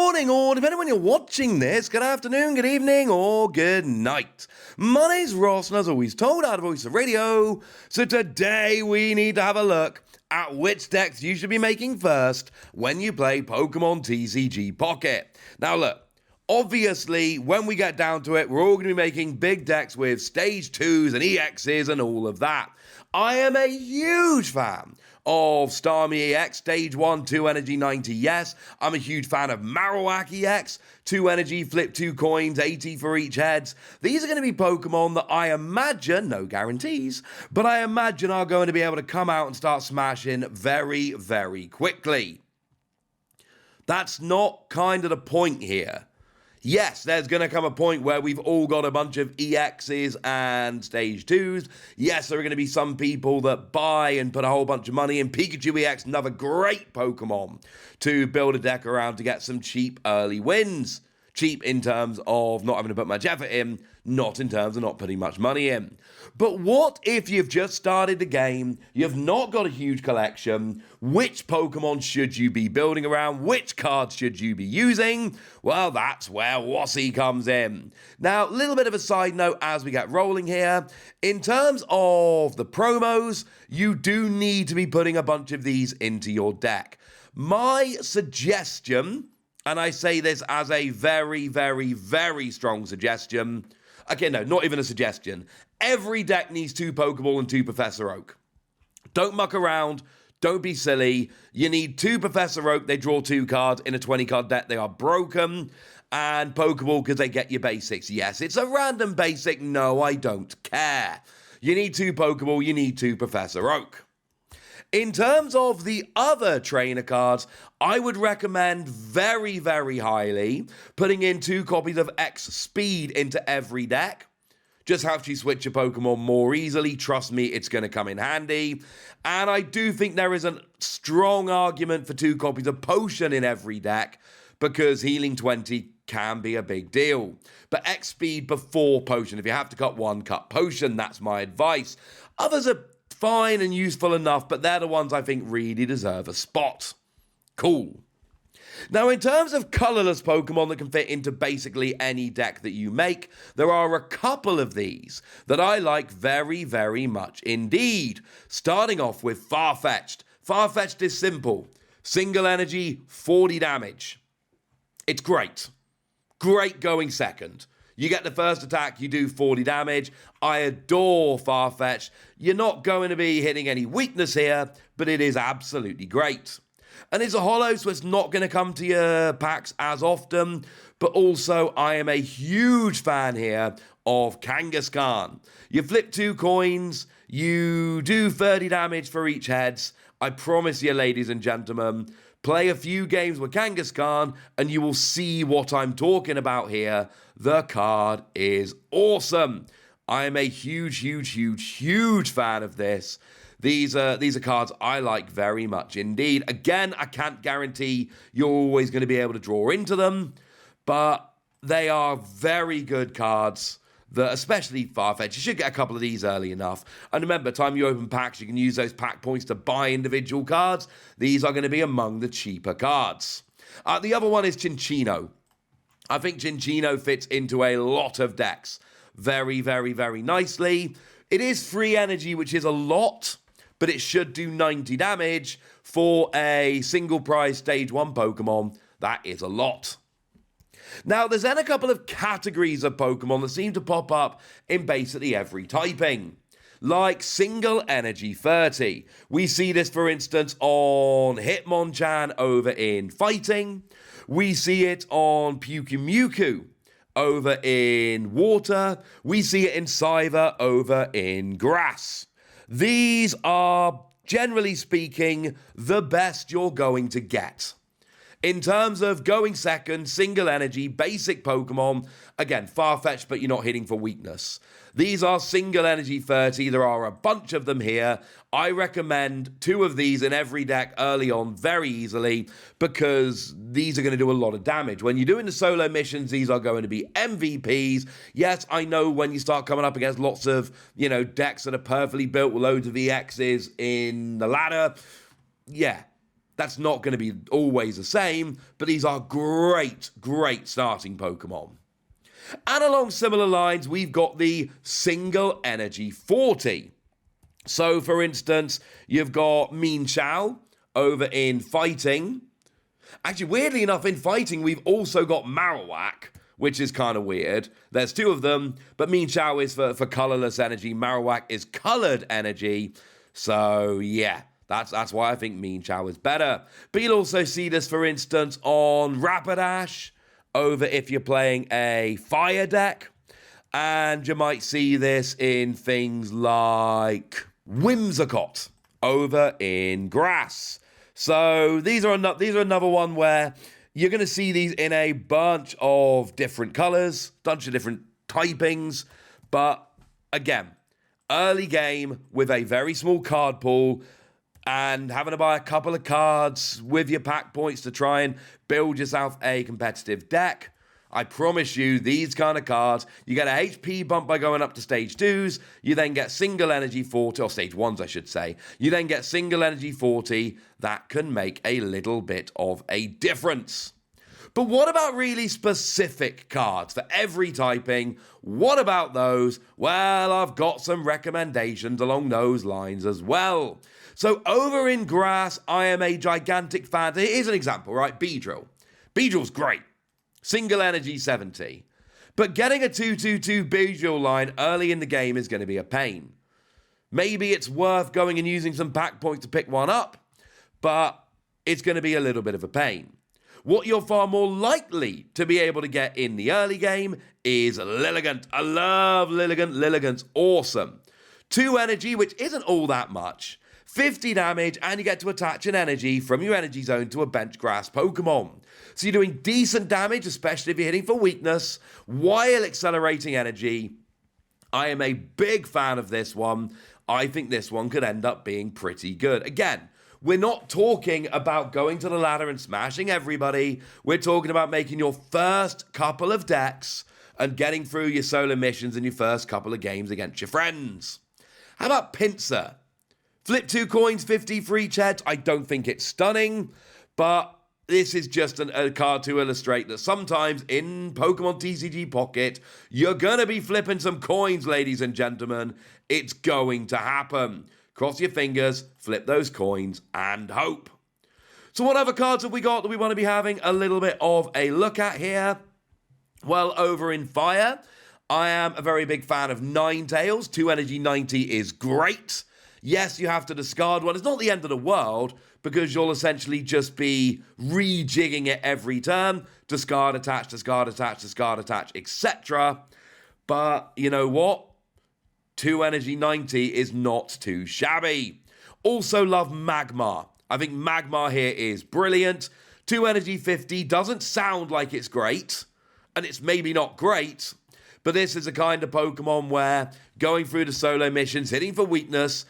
morning, or depending when you're watching this, good afternoon, good evening, or good night. My name's Ross, and as always told, out of Voice of Radio. So today we need to have a look at which decks you should be making first when you play Pokemon TCG Pocket. Now look, obviously, when we get down to it, we're all going to be making big decks with Stage 2s and EXs and all of that. I am a huge fan of Starmie EX, Stage 1, 2 Energy, 90, yes. I'm a huge fan of Marowak EX, 2 Energy, flip 2 coins, 80 for each heads. These are going to be Pokemon that I imagine, no guarantees, but I imagine are going to be able to come out and start smashing very, very quickly. That's not kind of the point here. Yes, there's going to come a point where we've all got a bunch of EXs and Stage 2s. Yes, there are going to be some people that buy and put a whole bunch of money in. Pikachu EX, another great Pokemon to build a deck around to get some cheap early wins. Cheap in terms of not having to put much effort in, not in terms of not putting much money in. But what if you've just started the game, you've not got a huge collection? Which Pokemon should you be building around? Which cards should you be using? Well, that's where Wassy comes in. Now, a little bit of a side note as we get rolling here. In terms of the promos, you do need to be putting a bunch of these into your deck. My suggestion, and I say this as a very, very, very strong suggestion. Okay, no, not even a suggestion. Every deck needs 2 Pokeball and 2 Professor Oak. Don't muck around. Don't be silly. You need 2 Professor Oak. They draw 2 cards. In a 20-card deck, they are broken. And Pokeball because they get your basics. Yes, it's a random basic. No, I don't care. You need 2 Pokeball. You need 2 Professor Oak. In terms of the other trainer cards, I would recommend very, very highly putting in 2 copies of X Speed into every deck. Just helps you switch your Pokemon more easily. Trust me, it's going to come in handy. And I do think there is a strong argument for 2 copies of Potion in every deck because healing 20 can be a big deal. But X Speed before Potion. If you have to cut one, cut Potion. That's my advice. Others are fine and useful enough, but they're the ones I think really deserve a spot. Cool. Now, in terms of colorless Pokemon that can fit into basically any deck that you make, there are a couple of these that I like very, very much indeed. Starting off with Farfetch'd. Farfetch'd is simple. Single energy, 40 damage. It's great. Great going second. You get the first attack, you do 40 damage. I adore Farfetch'd. You're not going to be hitting any weakness here, but it is absolutely great. And it's a holo, so it's not going to come to your packs as often. But also, I am a huge fan here of Kangaskhan. You flip 2 coins, you do 30 damage for each heads. I promise you, ladies and gentlemen, play a few games with Kangaskhan and you will see what I'm talking about here. The card is awesome. I am a huge, huge, huge, huge fan of this. These are cards I like very much indeed. Again, I can't guarantee you're always going to be able to draw into them, but they are very good cards. That, especially Farfetch'd, you should get a couple of these early enough. And remember, time you open packs, you can use those pack points to buy individual cards. These are going to be among the cheaper cards. The other one is Cinccino. I think Cinccino fits into a lot of decks very, very, very nicely. It is free energy, which is a lot, but it should do 90 damage for a single prize Stage 1 Pokemon. That is a lot. Now, there's then a couple of categories of Pokemon that seem to pop up in basically every typing. Like Single Energy 30. We see this, for instance, on Hitmonchan over in Fighting. We see it on Pyukumuku over in Water. We see it in Cyber over in Grass. These are, generally speaking, the best you're going to get. In terms of going second, single energy, basic Pokemon, again, Farfetch'd, but you're not hitting for weakness. These are single energy 30. There are a bunch of them here. I recommend 2 of these in every deck early on very easily because these are going to do a lot of damage. When you're doing the solo missions, these are going to be MVPs. Yes, I know when you start coming up against lots of, decks that are perfectly built with loads of EXs in the ladder, yeah, That's not going to be always the same, but these are great, great starting Pokemon. And along similar lines, we've got the single energy 40. So, for instance, you've got Mean Chow over in fighting. Actually, weirdly enough, in fighting, we've also got Marowak, which is kind of weird. There's two of them, but Mean Chow is for colorless energy. Marowak is colored energy. So, yeah, that's why I think Mean Chow is better. But you'll also see this, for instance, on Rapidash, over if you're playing a fire deck. And you might see this in things like Whimsicott over in grass. So these are another one where you're going to see these in a bunch of different colors, bunch of different typings. But again, early game with a very small card pool and having to buy a couple of cards with your pack points to try and build yourself a competitive deck. I promise you, these kind of cards, you get a HP bump by going up to stage 2s, you then get single energy 40, or stage 1s I should say, you then get single energy 40, that can make a little bit of a difference. But what about really specific cards for every typing? What about those? Well, I've got some recommendations along those lines as well. So over in grass, I am a gigantic fan. Here's an example, right? Beedrill. Beedrill's great. Single energy 70. But getting a 2/2/2 Beedrill line early in the game is going to be a pain. Maybe it's worth going and using some pack points to pick one up, but it's going to be a little bit of a pain. What you're far more likely to be able to get in the early game is Lilligant. I love Lilligant. Lilligant's awesome. 2 energy, which isn't all that much. 50 damage, and you get to attach an energy from your energy zone to a bench grass Pokemon. So you're doing decent damage, especially if you're hitting for weakness, while accelerating energy. I am a big fan of this one. I think this one could end up being pretty good. Again, we're not talking about going to the ladder and smashing everybody. We're talking about making your first couple of decks and getting through your solo missions in your first couple of games against your friends. How about Pinsir? Flip 2 coins, 50 for each head. I don't think it's stunning, but this is just a card to illustrate that sometimes in Pokemon TCG Pocket, you're going to be flipping some coins, ladies and gentlemen. It's going to happen. Cross your fingers, flip those coins, and hope. So what other cards have we got that we want to be having a little bit of a look at here? Well, over in Fire, I am a very big fan of Ninetales. 2 energy 90 is great. Yes, you have to discard one. It's not the end of the world because you'll essentially just be rejigging it every turn. Discard, attach, discard, attach, discard, attach, etc. But you know what? 2 energy 90 is not too shabby. Also love Magmar. I think Magmar here is brilliant. 2 energy 50 doesn't sound like it's great, and it's maybe not great, but this is a kind of Pokemon where going through the solo missions, hitting for weakness,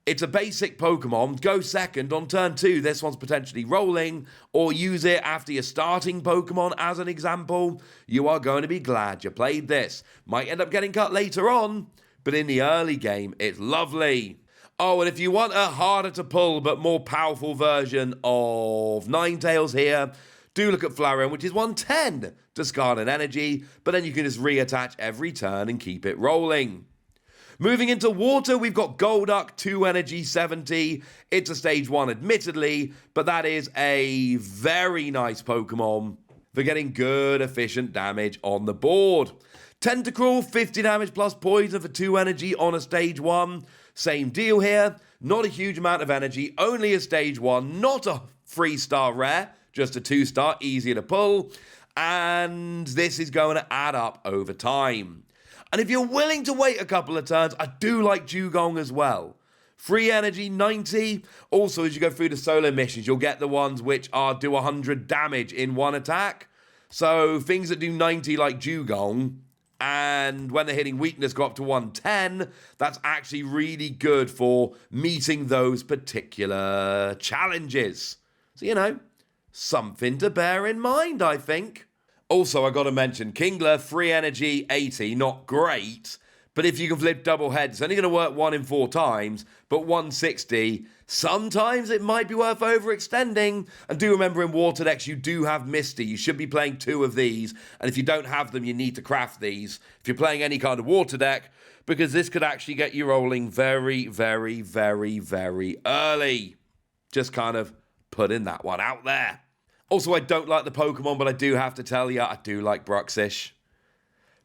it's a basic Pokemon. Go second on turn 2. This one's potentially rolling, or use it after your starting Pokemon as an example. You are going to be glad you played this. Might end up getting cut later on, but in the early game, it's lovely. Oh, and if you want a harder to pull but more powerful version of Ninetales here, do look at Flareon, which is 110. Discard an energy, but then you can just reattach every turn and keep it rolling. Moving into water, we've got Golduck, 2 energy 70. It's a stage 1 admittedly, but that is a very nice Pokemon for getting good, efficient damage on the board. Tentacruel, 50 damage plus poison for 2 energy on a stage 1. Same deal here. Not a huge amount of energy, only a stage 1, not a 3-star rare, just a 2-star, easier to pull. And this is going to add up over time. And if you're willing to wait a couple of turns, I do like Dugong as well. 3 energy, 90. Also, as you go through the solo missions, you'll get the ones which do 100 damage in one attack. So things that do 90 like Dugong, and when they're hitting weakness go up to 110, that's actually really good for meeting those particular challenges. So, you know, something to bear in mind, I think. Also, I got to mention Kingler, 3 energy, 80, not great, But if you can flip double heads, it's only going to work 1 in 4 times, but 160, sometimes it might be worth overextending. And do remember in water decks, you do have Misty. You should be playing 2 of these. And if you don't have them, you need to craft these if you're playing any kind of water deck, because this could actually get you rolling very, very, very, very early. Just kind of putting that one out there. Also, I don't like the Pokemon, but I do have to tell you, I do like Bruxish.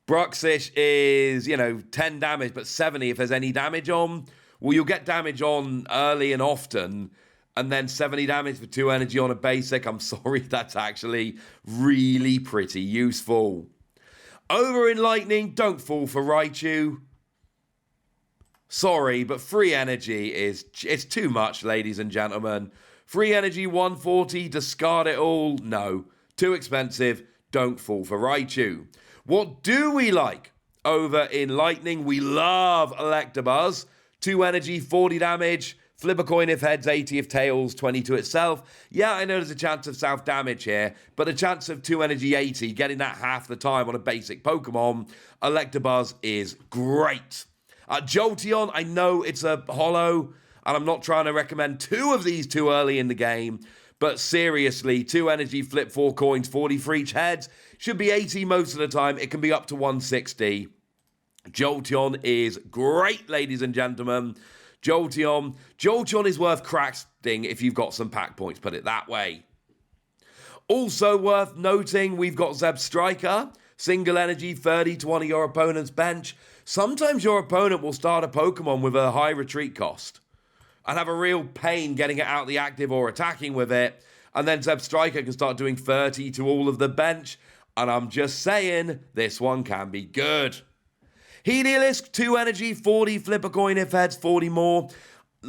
Bruxish is, 10 damage, but 70 if there's any damage on. Well, you'll get damage on early and often, and then 70 damage for 2 energy on a basic. I'm sorry, that's actually really pretty useful. Over in Lightning, don't fall for Raichu. Sorry, but free energy it's too much, ladies and gentlemen. Free energy 140, discard it all. No, too expensive. Don't fall for Raichu. What do we like over in Lightning? We love Electabuzz. 2 energy, 40 damage. Flip a coin if heads, 80 if tails, 20 to itself. Yeah, I know there's a chance of self damage here, but a chance of 2 energy, 80, getting that half the time on a basic Pokemon, Electabuzz is great. Jolteon, I know it's a holo, and I'm not trying to recommend 2 of these too early in the game, but seriously, 2 energy, flip 4 coins, 40 for each head. Should be 80 most of the time. It can be up to 160. Jolteon is great, ladies and gentlemen. Jolteon is worth crafting if you've got some pack points, put it that way. Also worth noting, we've got Zebstrika. Single energy, 30 to one of your opponent's bench. Sometimes your opponent will start a Pokemon with a high retreat cost and have a real pain getting it out the active or attacking with it. And then Zebstrika can start doing 30 to all of the bench. And I'm just saying, this one can be good. Heliolisk, 2 energy, 40, flip a coin if heads, 40 more.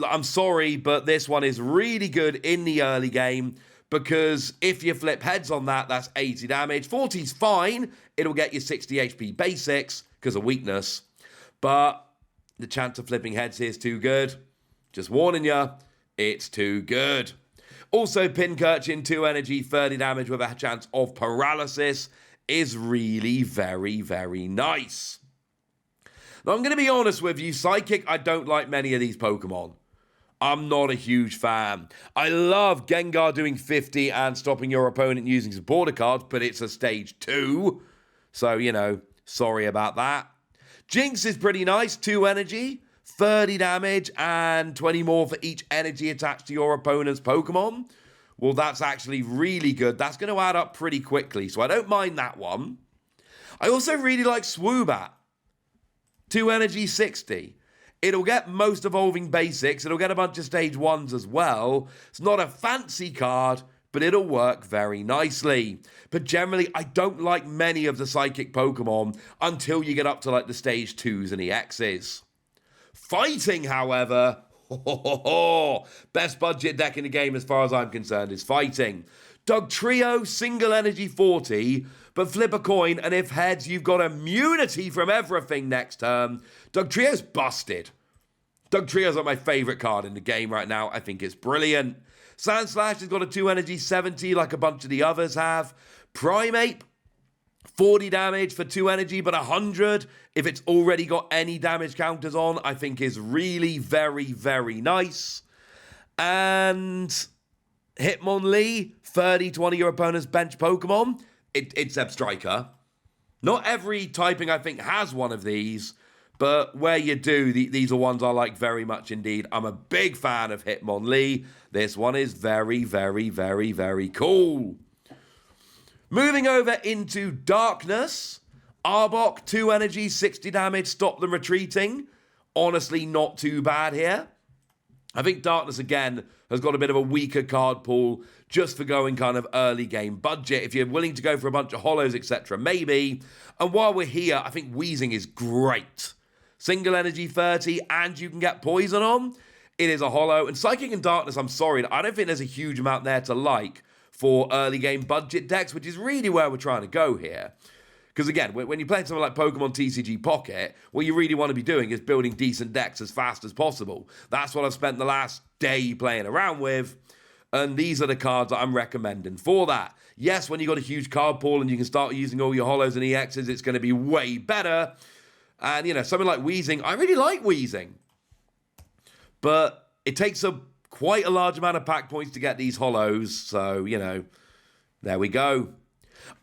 I'm sorry, but this one is really good in the early game, because if you flip heads on that, that's 80 damage. 40's fine. It'll get you 60 HP basics because of weakness. But the chance of flipping heads here is too good. Just warning you, it's too good. Also, Pincurchin, 2 energy, 30 damage with a chance of paralysis is really very, very nice. Now, I'm going to be honest with you, Psychic, I don't like many of these Pokemon. I'm not a huge fan. I love Gengar doing 50 and stopping your opponent using supporter cards, but it's a stage 2. So, sorry about that. Jinx is pretty nice, 2 energy, 30 damage, and 20 more for each energy attached to your opponent's Pokemon. Well, that's actually really good. That's going to add up pretty quickly, so I don't mind that one. I also really like Swoobat. 2 energy, 60. It'll get most evolving basics. It'll get a bunch of stage 1s as well. It's not a fancy card, but it'll work very nicely. But generally, I don't like many of the Psychic Pokemon until you get up to like the stage 2s and the X's. Fighting, however, best budget deck in the game as far as I'm concerned is Fighting. Dugtrio, single energy 40, but flip a coin, and if heads, you've got immunity from everything next turn. Dugtrio's busted. Dugtrio's like my favourite card in the game right now. I think it's brilliant. Sandslash has got a 2 energy 70 like a bunch of the others have. Primeape, 40 damage for 2 energy, but 100 if it's already got any damage counters on, I think is really very, very nice. And Hitmonlee, 30 to one of your opponent's bench Pokemon. It's Zebstrika. Not every typing, I think, has one of these, but where you do, these are ones I like very much indeed. I'm a big fan of Hitmonlee. This one is very, very, very, very cool. Moving over into Darkness. Arbok, 2 energy, 60 damage, stop them retreating. Honestly, not too bad here. I think Darkness, again, has got a bit of a weaker card pool just for going kind of early game budget. If you're willing to go for a bunch of holos, etc., maybe. And while we're here, I think Wheezing is great. Single energy 30, and you can get poison on. It is a holo. And Psychic and Darkness, I'm sorry, I don't think there's a huge amount there to like for early game budget decks, which is really where we're trying to go here. Because again, when you're playing something like Pokemon TCG Pocket, what you really want to be doing is building decent decks as fast as possible. That's what I've spent the last day playing around with, and these are the cards that I'm recommending for that. Yes, when you've got a huge card pool and you can start using all your holos and EXs, it's going to be way better. And, something like Wheezing, I really like Wheezing. But it takes quite a large amount of pack points to get these holos. So, there we go.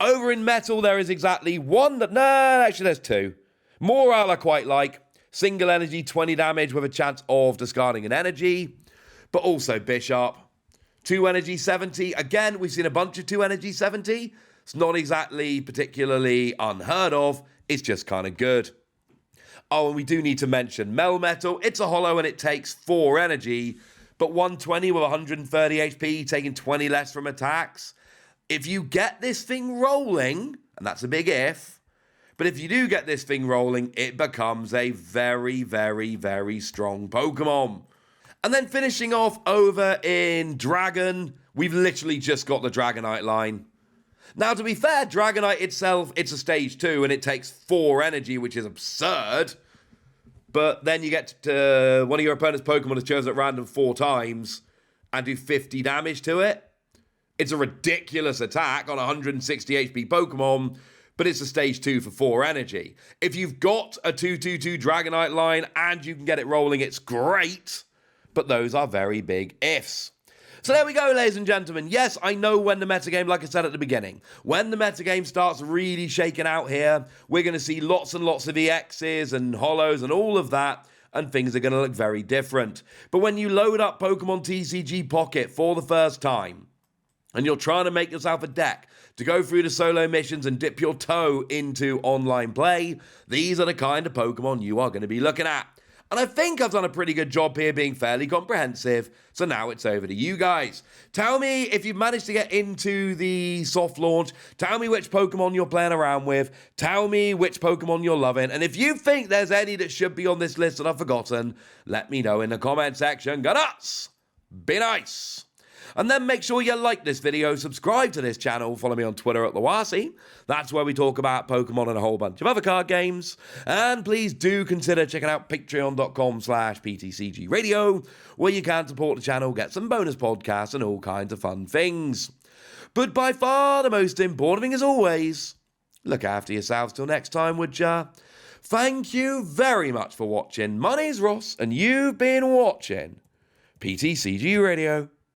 Over in metal, there is exactly one actually there's two. Morale I quite like. Single energy, 20 damage with a chance of discarding an energy. But also Bishop. 2 energy, 70. Again, we've seen a bunch of 2 energy, 70. It's not exactly particularly unheard of. It's just kind of good. Oh, and we do need to mention Melmetal. It's a holo and it takes 4 energy. But 120 with 130 HP, taking 20 less from attacks. If you get this thing rolling, and that's a big if, but if you do get this thing rolling, it becomes a very, very, very strong Pokemon. And then finishing off over in Dragon, we've literally just got the Dragonite line. Now, to be fair, Dragonite itself, it's a stage 2, and it takes 4 energy, which is absurd. But then you get to one of your opponent's Pokemon is chosen at random 4 times and do 50 damage to it. It's a ridiculous attack on a 160 HP Pokemon, but it's a stage 2 for 4 energy. If you've got a 2/2/2 Dragonite line and you can get it rolling, it's great. But those are very big ifs. So there we go, ladies and gentlemen. Yes, I know when the metagame, like I said at the beginning, when the metagame starts really shaking out here, we're going to see lots and lots of EXs and holos and all of that, and things are going to look very different. But when you load up Pokemon TCG Pocket for the first time, and you're trying to make yourself a deck to go through the solo missions and dip your toe into online play, these are the kind of Pokemon you are going to be looking at. And I think I've done a pretty good job here being fairly comprehensive, so now it's over to you guys. Tell me if you've managed to get into the soft launch, tell me which Pokemon you're playing around with, tell me which Pokemon you're loving, and if you think there's any that should be on this list that I've forgotten, let me know in the comment section. Go nuts! Be nice! And then make sure you like this video, subscribe to this channel, follow me on Twitter at Lawasi. That's where we talk about Pokemon and a whole bunch of other card games. And please do consider checking out patreon.com/PTCG Radio, where you can support the channel, get some bonus podcasts and all kinds of fun things. But by far the most important thing as always, look after yourselves till next time, would ya? Thank you very much for watching. My name's Ross, and you've been watching PTCG Radio.